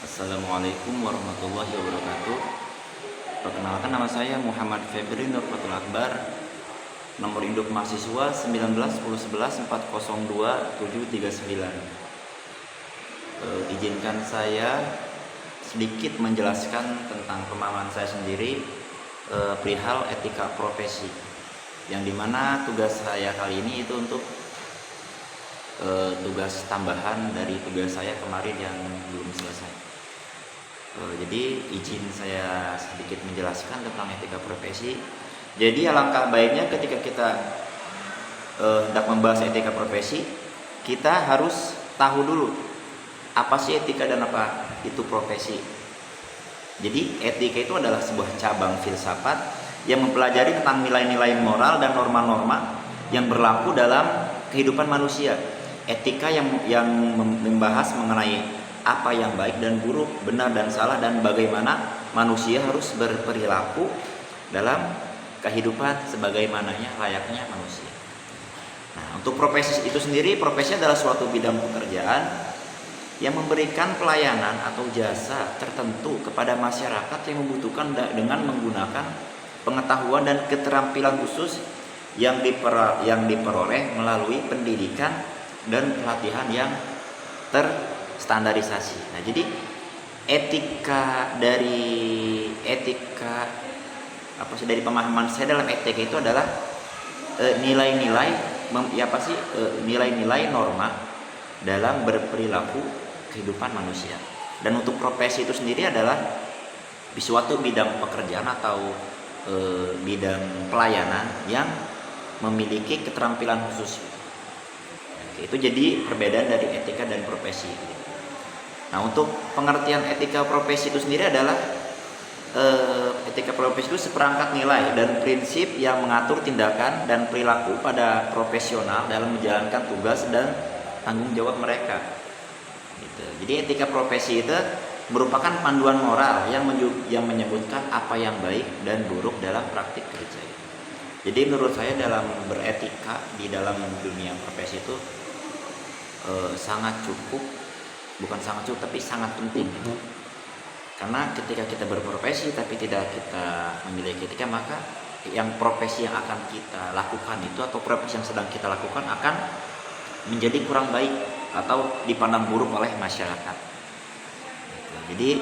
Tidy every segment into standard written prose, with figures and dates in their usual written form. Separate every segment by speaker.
Speaker 1: Assalamualaikum warahmatullahi wabarakatuh. Perkenalkan, nama saya Muhammad Febri Nur Fatul Akbar. Nomor induk mahasiswa 191011402739. Izinkan saya sedikit menjelaskan tentang pemahaman saya sendiri perihal etika profesi, yang dimana tugas saya kali ini itu untuk tugas tambahan dari tugas saya kemarin yang belum selesai. Jadi izin saya sedikit menjelaskan tentang etika profesi. Jadi alangkah baiknya ketika kita hendak membahas etika profesi, kita harus tahu dulu apa sih etika dan apa itu profesi. Jadi etika itu adalah sebuah cabang filsafat yang mempelajari tentang nilai-nilai moral dan norma-norma yang berlaku dalam kehidupan manusia. Etika yang membahas mengenai apa yang baik dan buruk, benar dan salah, dan bagaimana manusia harus berperilaku dalam kehidupan sebagaimananya layaknya manusia. Nah, untuk profesi itu sendiri, profesi adalah suatu bidang pekerjaan yang memberikan pelayanan atau jasa tertentu kepada masyarakat yang membutuhkan dengan menggunakan pengetahuan dan keterampilan khusus yang diperoleh melalui pendidikan dan pelatihan yang terstandarisasi. Nah, jadi dari pemahaman saya dalam etika itu adalah nilai-nilai norma dalam berperilaku kehidupan manusia. Dan untuk profesi itu sendiri adalah di suatu bidang pekerjaan atau bidang pelayanan yang memiliki keterampilan khusus. Itu jadi perbedaan dari etika dan profesi. Nah, untuk pengertian etika profesi itu sendiri adalah etika profesi itu seperangkat nilai dan prinsip yang mengatur tindakan dan perilaku pada profesional dalam menjalankan tugas dan tanggung jawab mereka. Gitu. Jadi etika profesi itu merupakan panduan moral yang menyebutkan apa yang baik dan buruk dalam praktik kerja. Jadi menurut saya dalam beretika di dalam dunia profesi itu sangat penting. Karena ketika kita berprofesi tapi tidak kita memiliki etika, maka yang profesi yang akan kita lakukan itu atau profesi yang sedang kita lakukan akan menjadi kurang baik atau dipandang buruk oleh masyarakat. Jadi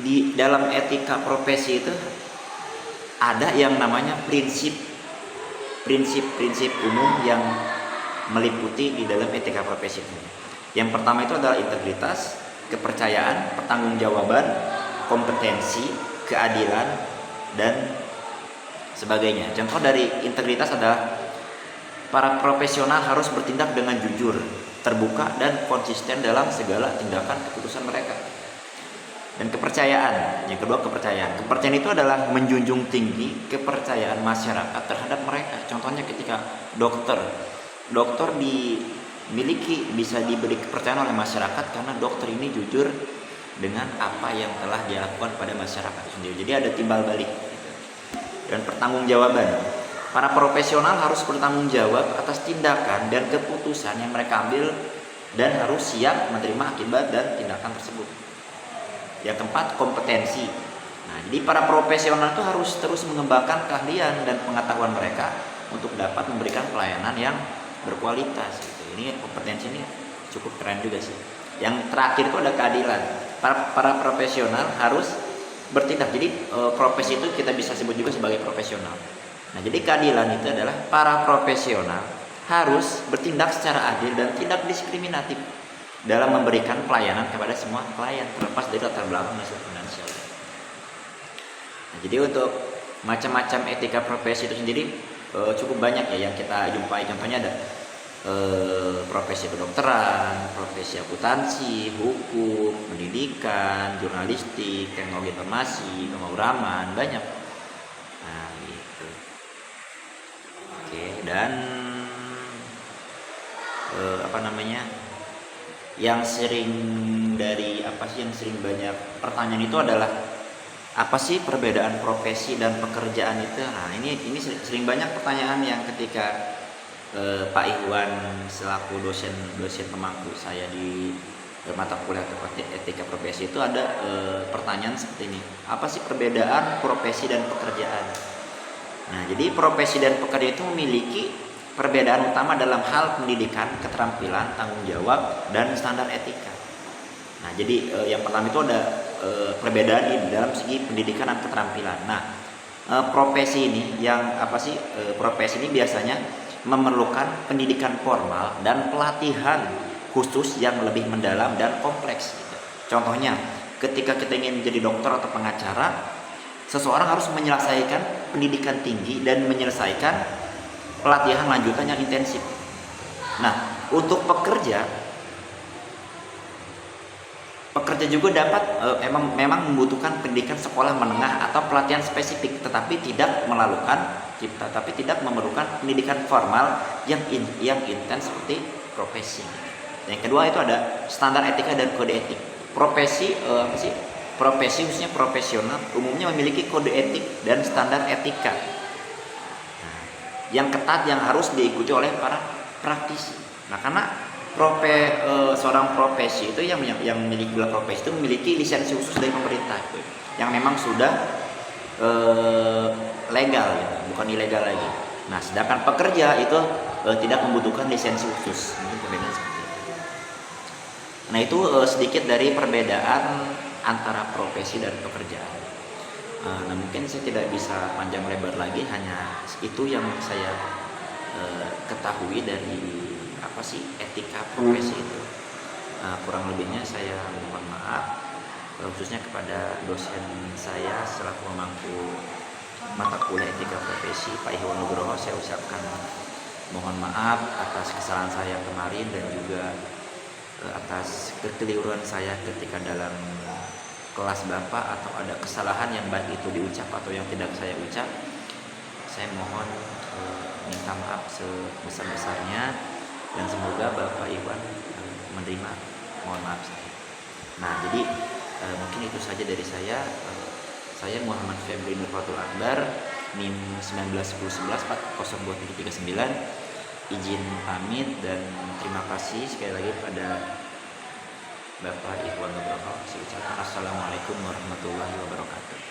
Speaker 1: di dalam etika profesi itu ada yang namanya prinsip-prinsip umum yang meliputi di dalam etika profesi itu. Yang pertama itu adalah integritas, kepercayaan, pertanggungjawaban, kompetensi, keadilan, dan sebagainya. Contoh dari integritas adalah para profesional harus bertindak dengan jujur, terbuka, dan konsisten dalam segala tindakan keputusan mereka. Dan kepercayaan, yang kedua kepercayaan. Kepercayaan itu adalah menjunjung tinggi kepercayaan masyarakat terhadap mereka. Contohnya ketika dokter bisa diberi kepercayaan oleh masyarakat karena dokter ini jujur dengan apa yang telah dia lakukan pada masyarakat itu sendiri. Jadi ada timbal balik. Dan pertanggungjawaban. Para profesional harus bertanggung jawab atas tindakan dan keputusan yang mereka ambil dan harus siap menerima akibat dan tindakan tersebut. Yang keempat, kompetensi. Nah, jadi para profesional itu harus terus mengembangkan keahlian dan pengetahuan mereka untuk dapat memberikan pelayanan yang berkualitas. Ini kompetensi ini cukup keren juga sih. Yang terakhir itu ada keadilan. Para profesional harus bertindak. Jadi profesi itu kita bisa sebut juga sebagai profesional. Nah, jadi keadilan itu adalah para profesional harus bertindak secara adil dan tidak diskriminatif dalam memberikan pelayanan kepada semua klien terlepas dari latar belakang finansial. Nah, jadi untuk macam-macam etika profesi itu sendiri cukup banyak ya yang kita jumpai. Contohnya ada profesi kedokteran, profesi akuntansi, hukum, pendidikan, jurnalistik, teknologi informasi, pemrograman, banyak. Nah, gitu. Oke, dan yang sering banyak pertanyaan itu adalah apa sih perbedaan profesi dan pekerjaan itu? Nah, ini sering banyak pertanyaan yang ketika Pak Iwan selaku dosen pemangku saya di mata kuliah etika profesi itu ada pertanyaan seperti ini. Apa sih perbedaan profesi dan pekerjaan? Nah, jadi profesi dan pekerjaan itu memiliki perbedaan utama dalam hal pendidikan, keterampilan, tanggung jawab, dan standar etika. Nah, jadi yang pertama itu ada perbedaan di dalam segi pendidikan dan keterampilan. Nah, profesi ini yang apa sih? Profesi ini biasanya memerlukan pendidikan formal dan pelatihan khusus yang lebih mendalam dan kompleks. Contohnya, ketika kita ingin menjadi dokter atau pengacara, seseorang harus menyelesaikan pendidikan tinggi dan menyelesaikan pelatihan lanjutan yang intensif. Nah, untuk pekerja juga dapat memang membutuhkan pendidikan sekolah menengah atau pelatihan spesifik, tetapi tidak memerlukan pendidikan formal yang intens seperti profesi. Yang kedua itu ada standar etika dan kode etik. Profesi khususnya profesional umumnya memiliki kode etik dan standar etika yang ketat yang harus diikuti oleh para praktisi. Nah, karena seorang profesi itu yang memiliki gelar profesi itu memiliki lisensi khusus dari pemerintah yang memang sudah legal, gitu, bukan ilegal lagi. Nah, sedangkan pekerja itu tidak membutuhkan lisensi khusus. Mungkin perbedaan seperti itu. Nah, itu sedikit dari perbedaan antara profesi dan pekerjaan. Nah, mungkin saya tidak bisa panjang lebar lagi, hanya itu yang saya ketahui dari etika profesi itu. Kurang lebihnya saya mohon maaf, khususnya kepada dosen saya selaku pemangku mata kuliah etika profesi Pak Iwan Nugroho. Saya ucapkan mohon maaf atas kesalahan saya kemarin dan juga atas kekeliruan saya ketika dalam kelas Bapak, atau ada kesalahan yang baik itu diucap atau yang tidak saya ucap. Saya mohon minta maaf sebesar-besarnya, dan semoga Bapak Iwan menerima mohon maaf saya. Nah, jadi mungkin itu saja dari saya. Saya Muhammad Febri Nur Fatul Akbar, NIM 191011402739. Izin pamit dan terima kasih sekali lagi pada Bapak Iwan Nugroho. Saya ucapkan assalamualaikum warahmatullahi wabarakatuh.